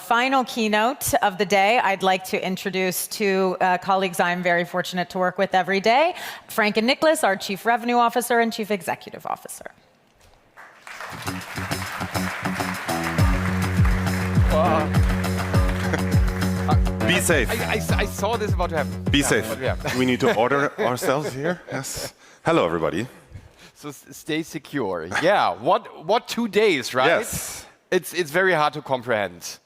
final keynote of the day, I'd like to introduce two colleagues I'm very fortunate to work with every day, Frank and Niklas, our Chief Revenue Officer and Chief Executive Officer. Be safe. I saw this about to happen. Be safe. Yeah. We need to order ourselves here. Yes. Hello, everybody. So stay secure. Yeah. What 2 days, right? Yes. It's very hard to comprehend.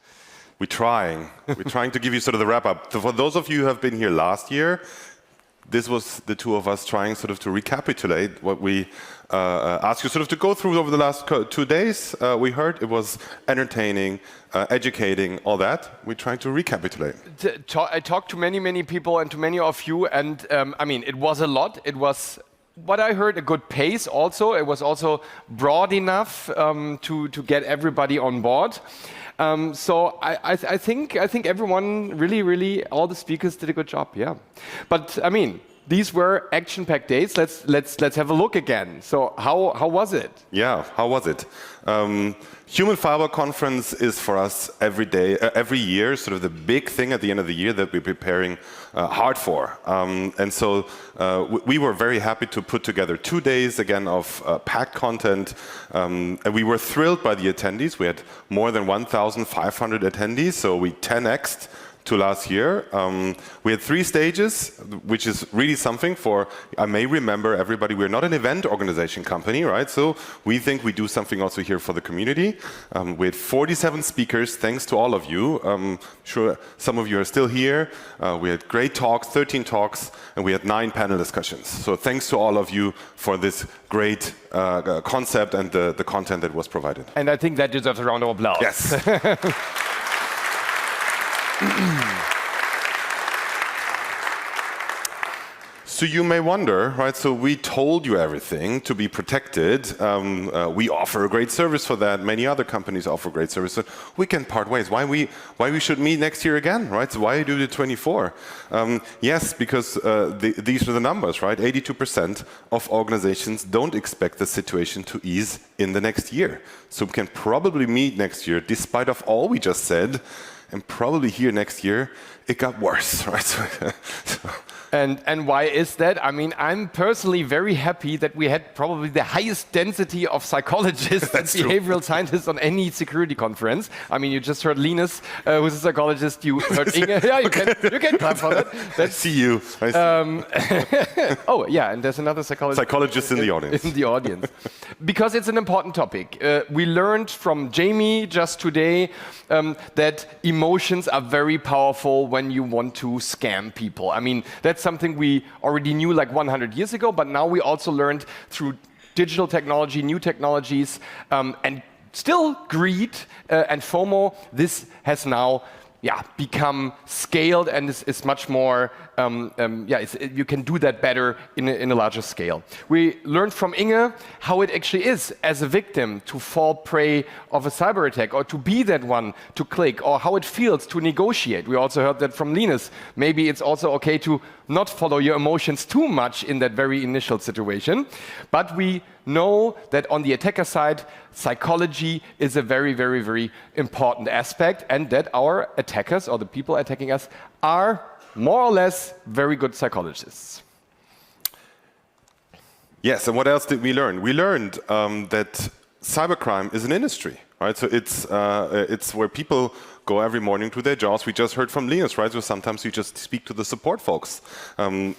We're trying to give you sort of the wrap up. For those of you who have been here last year, this was the two of us trying sort of to recapitulate what we asked you sort of to go through over the last 2 days. We heard it was entertaining, educating, all that. We're trying to recapitulate. I talked to many people and to many of you, and I mean, it was a lot. It was, what I heard, a good pace also. It was also broad enough to get everybody on board. So I think everyone really, all the speakers did a good job, yeah. But I mean, these were action-packed days. Let's have a look again. So how was it? Yeah, how was it? Human Firewall Conference is for us every year, sort of the big thing at the end of the year that we're preparing hard for. And so we were very happy to put together 2 days again of packed content. And we were thrilled by the attendees. We had more than 1,500 attendees, so we 10x'd to last year. We had 3 stages, which is really something for, I may remember everybody, we're not an event organization company, right? So we think we do something also here for the community. We had 47 speakers, thanks to all of you. Sure, some of you are still here. We had great talks, 13 talks, and we had 9 panel discussions. So thanks to all of you for this great concept and the content that was provided. And I think that deserves a round of applause. Yes. So you may wonder, right? So we told you everything to be protected. We offer a great service for that. Many other companies offer great service. So we can part ways. Why we should meet next year again, right? So why do the 24? Yes, because these are the numbers, right? 82% of organizations don't expect the situation to ease in the next year. So we can probably meet next year, despite of all we just said. And probably here next year, it got worse, right? And why is that? I mean, I'm personally very happy that we had probably the highest density of psychologists and behavioral scientists on any security conference. I mean, you just heard Linus, who's a psychologist. You heard Inge. Yeah, you can clap for that. I see you. Oh, yeah, and there's another psychologist in the audience. In the audience. Because it's an important topic. We learned from Jamie just today that emotions are very powerful when you want to scam people. I mean, that's something we already knew like 100 years ago, but now we also learned through digital technology, new technologies, and still greed and FOMO. This has now become scaled and is much more, you can do that better in a larger scale. We learned from Inge how it actually is as a victim to fall prey of a cyber attack or to be that one to click, or how it feels to negotiate. We also heard that from Linus. Maybe it's also okay to not follow your emotions too much in that very initial situation. But we know that on the attacker side, psychology is a very important aspect, and that our attackers, or the people attacking us, are more or less very good psychologists. Yes, and what else did we learn? We learned that cybercrime is an industry, right? So it's where people go every morning to their jobs. We just heard from Linus, right? So sometimes you just speak to the support folks.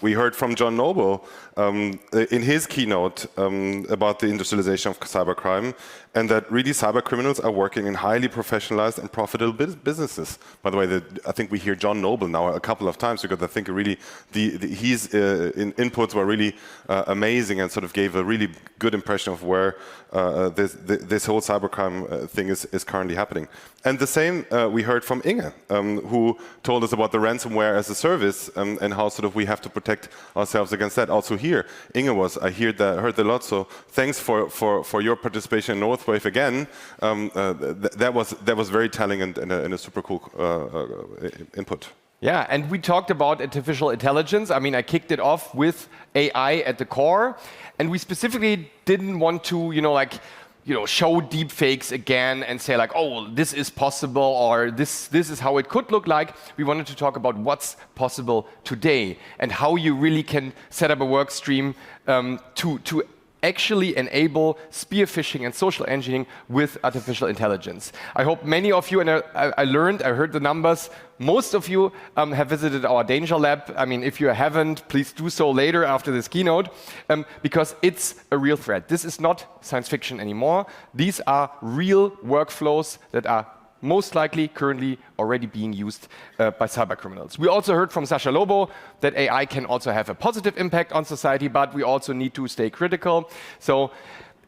We heard from John Noble in his keynote about the industrialization of cybercrime, and that really cyber criminals are working in highly professionalized and profitable businesses. By the way, I think we hear John Noble now a couple of times, because I think really his inputs were really amazing and sort of gave a really good impression of where this whole cybercrime thing is currently happening. And the same we heard from Inge, who told us about the ransomware as a service and how sort of we have to protect ourselves against that. Also here, Inge I heard that a lot. So thanks for your participation in Northwave again. That was very telling and a super cool input. Yeah, and we talked about artificial intelligence. I mean, I kicked it off with AI at the core, and we specifically didn't want to, show deepfakes again and say like, oh, this is possible, or this is how it could look like. We wanted to talk about what's possible today and how you really can set up a work stream to actually enable spear phishing and social engineering with artificial intelligence. I hope many of you, and I heard the numbers, most of you have visited our Danger Lab. I mean, if you haven't, please do so later after this keynote, because it's a real threat. This is not science fiction anymore. These are real workflows that are most likely currently already being used by cybercriminals. We also heard from Sasha Lobo that AI can also have a positive impact on society, but we also need to stay critical. So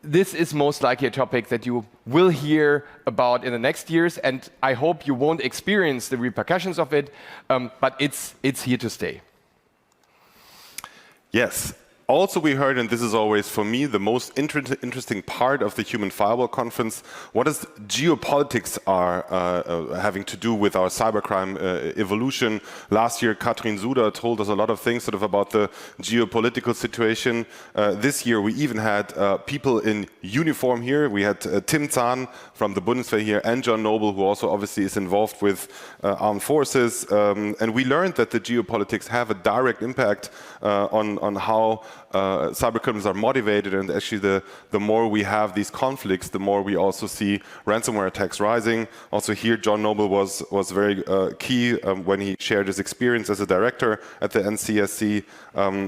this is most likely a topic that you will hear about in the next years, and I hope you won't experience the repercussions of it, but it's here to stay. Yes. Also, we heard, and this is always for me the most interesting part of the Human Firewall conference, what is geopolitics are having to do with our cybercrime evolution. Last year, Katrin Suder told us a lot of things sort of about the geopolitical situation. This year, we even had people in uniform here. We had Tim Zahn from the Bundeswehr here, and John Noble, who also obviously is involved with armed forces. And we learned that the geopolitics have a direct impact on how cybercriminals are motivated, and actually the more we have these conflicts, the more we also see ransomware attacks rising. Also here, John Noble was very key when he shared his experience as a director at the NCSC,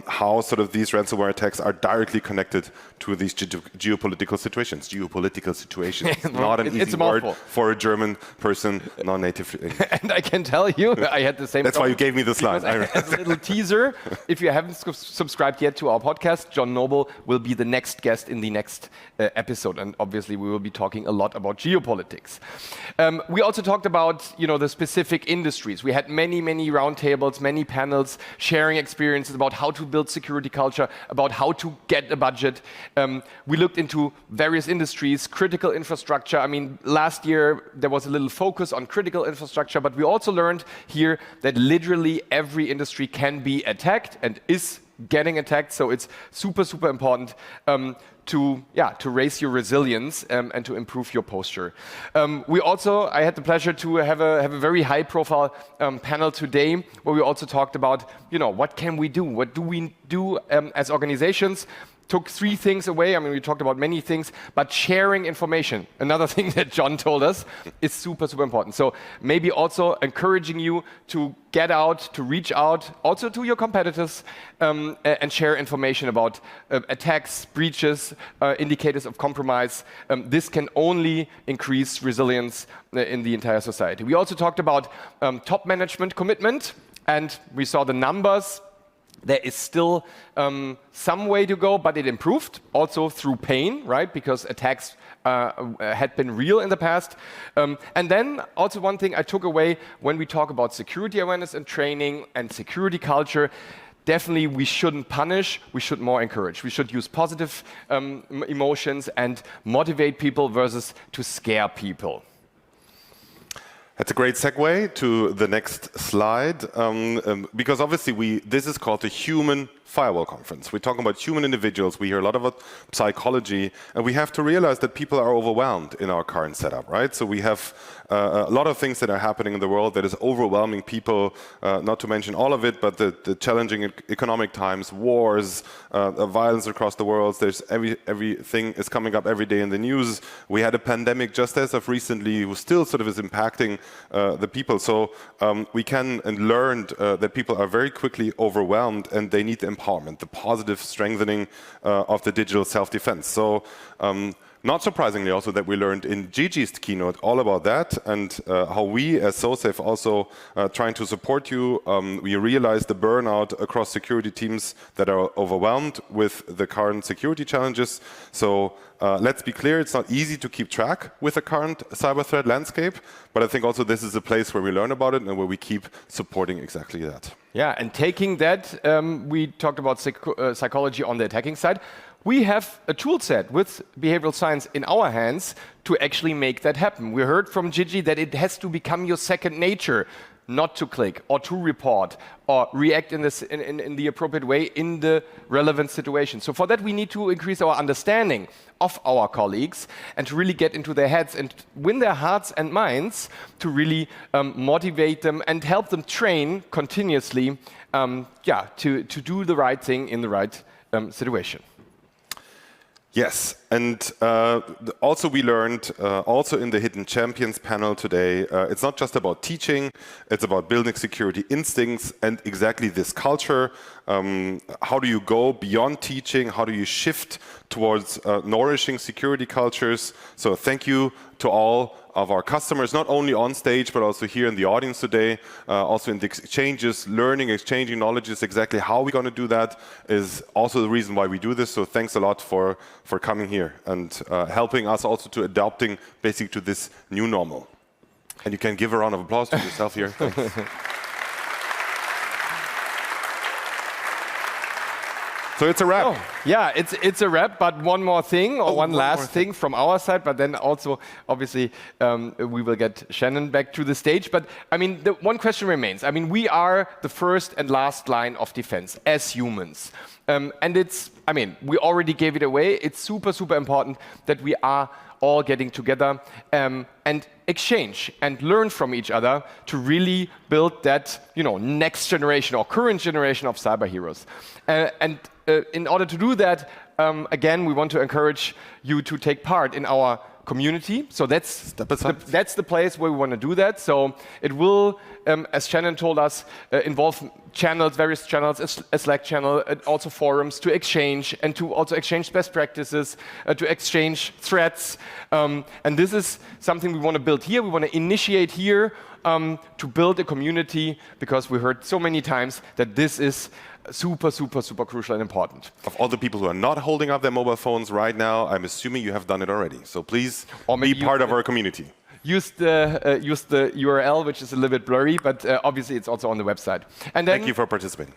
how sort of these ransomware attacks are directly connected to these geopolitical situations. Geopolitical situations, not an easy word for a German person, non-native. And I can tell you, I had the same. That's why you gave me the slide. As a little teaser, if you haven't subscribed yet to our podcast, John Noble will be the next guest in the next episode, and obviously we will be talking a lot about geopolitics. We also talked about the specific industries. We had many roundtables, many panels sharing experiences about how to build security culture, about how to get a budget. We looked into various industries, critical infrastructure. I mean, last year there was a little focus on critical infrastructure, but we also learned here that literally every industry can be attacked and is getting attacked. So it's super important to raise your resilience and to improve your posture. I had the pleasure to have a very high-profile panel today where we also talked about what can we do, what do we do as organizations. Took 3 things away. I mean, we talked about many things, but sharing information, another thing that John told us, is super important. So maybe also encouraging you to get out, to reach out, also to your competitors, and share information about attacks, breaches, indicators of compromise. This can only increase resilience in the entire society. We also talked about top management commitment, and we saw the numbers. There is still some way to go, but it improved also through pain, right? Because attacks had been real in the past. And then also one thing I took away when we talk about security awareness and training and security culture, definitely we shouldn't punish, we should more encourage. We should use positive emotions and motivate people versus to scare people. That's a great segue to the next slide, because obviously this is called the Human Firewall Conference. We're talking about human individuals. We hear a lot about psychology, and we have to realize that people are overwhelmed in our current setup, right? So we have a lot of things that are happening in the world that is overwhelming people, not to mention all of it, but the challenging economic times, wars, violence across the world. There's everything is coming up every day in the news. We had a pandemic just as of recently, who still sort of is impacting the people. So we can and learned that people are very quickly overwhelmed, and they need the empowerment, the positive strengthening of the digital self-defense. So not surprisingly also that we learned in Gigi's keynote all about that, and how we as SoSafe also trying to support you. We realized the burnout across security teams that are overwhelmed with the current security challenges. So let's be clear, it's not easy to keep track with the current cyber threat landscape, but I think also this is a place where we learn about it and where we keep supporting exactly that. Yeah, and taking that, we talked about psychology on the attacking side. We have a tool set with behavioral science in our hands to actually make that happen. We heard from Gigi that it has to become your second nature. not to click or to report or react in the appropriate way in the relevant situation. So for that, we need to increase our understanding of our colleagues and to really get into their heads and win their hearts and minds to really motivate them and help them train continuously to do the right thing in the right situation. Yes, and also we learned, also in the Hidden Champions panel today, it's not just about teaching, it's about building security instincts and exactly this culture. How do you go beyond teaching? How do you shift towards nourishing security cultures? So thank you to all of our customers, not only on stage, but also here in the audience today, also in the exchanges, learning, exchanging knowledge is exactly how we're going to do that is also the reason why we do this. So thanks a lot for coming here and helping us also to adapting basically to this new normal. And you can give a round of applause to yourself here. Thanks. So it's a wrap. Oh, yeah, it's a wrap, but one more thing, or one last thing from our side, but then also, obviously, we will get Shannon back to the stage. But, I mean, the one question remains. I mean, we are the first and last line of defense as humans. And it's, I mean, we already gave it away. It's super, super important that we are all getting together and exchange and learn from each other to really build that, next generation or current generation of cyber heroes. In order to do that, again, we want to encourage you to take part in our community. So that's the place where we want to do that. So it will, as Shannon told us, involve channels, various channels, a Slack channel, also forums to exchange and to also exchange best practices, to exchange threats. And this is something we want to build here. We want to initiate here to build a community because we heard so many times that this is super, super, super crucial and important. Of all the people who are not holding up their mobile phones right now, I'm assuming you have done it already. So please be part of our community. Use the URL, which is a little bit blurry, but obviously it's also on the website. And then thank you for participating.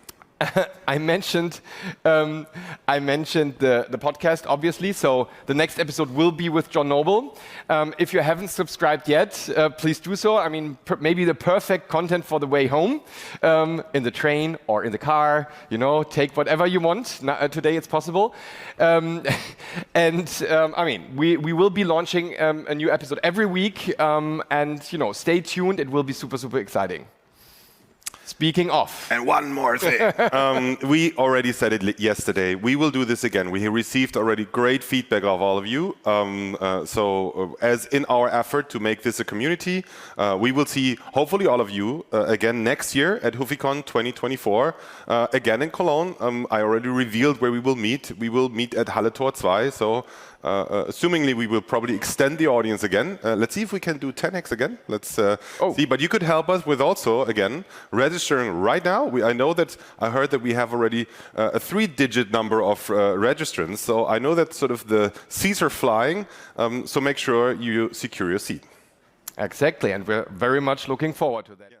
I mentioned the podcast, obviously. So the next episode will be with John Noble. If you haven't subscribed yet, please do so. I mean, maybe the perfect content for the way home, in the train or in the car. Take whatever you want. Today it's possible. I mean, we will be launching a new episode every week. And stay tuned. It will be super, super exciting. Speaking of. And one more thing. We already said it yesterday. We will do this again. We received already great feedback of all of you. So as in our effort to make this a community, we will see hopefully all of you again next year at HuFiCon 2024. Again in Cologne. I already revealed where we will meet. We will meet at Halle Tor 2. So assumingly we will probably extend the audience again. Let's see if we can do 10x again. Let's see. But you could help us with also, again, registering right now. I heard that we have already a 3-digit number of registrants. So I know that sort of the seats are flying. So make sure you secure your seat. Exactly. And we're very much looking forward to that. Yeah.